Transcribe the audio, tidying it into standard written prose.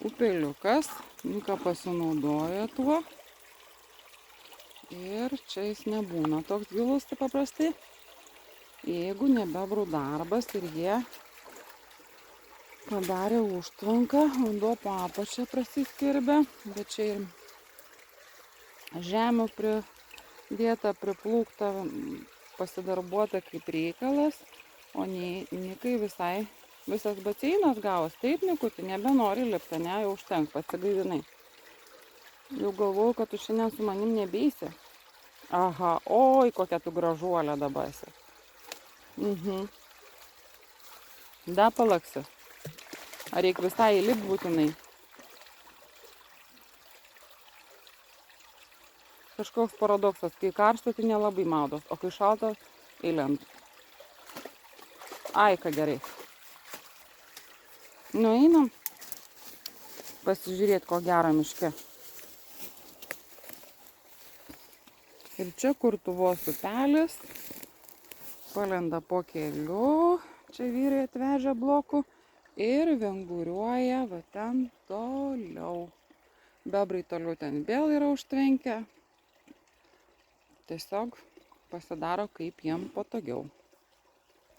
upeliukas. Nika pasinaudoja tuo. Ir čia jis nebūna toks gilus taip paprastai. Jeigu ne bebrų darbas ir jie padarė užtvanką, vanduo po apačią prasiskverbia, bet čia ir žemių pridėta, priplūkta, pasidarbuota kaip reikalas, o Nikai visas baseinas gavos. Taip, Nikuti, nebenori lipti, ne, jau užtenk, pasigaivinai. Jau galvoju, kad tu šiandien su manim nebeisi. Aha, oi, kokia tu gražuolė dabar esi. Da palaksi. Ar reikia visai įlipt būtinai? Kažkoks paradoksas, kai karšta, tai nelabai maudos, o kai šalta, įlend. Ai, ką gerai. Nueinam pasižiūrėti, ko gero miške. Ir čia Kurtuvos upelis, palenda po keliu, čia vyrai atvežę blokų ir vinguriuoja va ten toliau. Bebrai toliau ten vėl yra užtvenkę. Tiesiog pasidaro kaip jiem patogiau.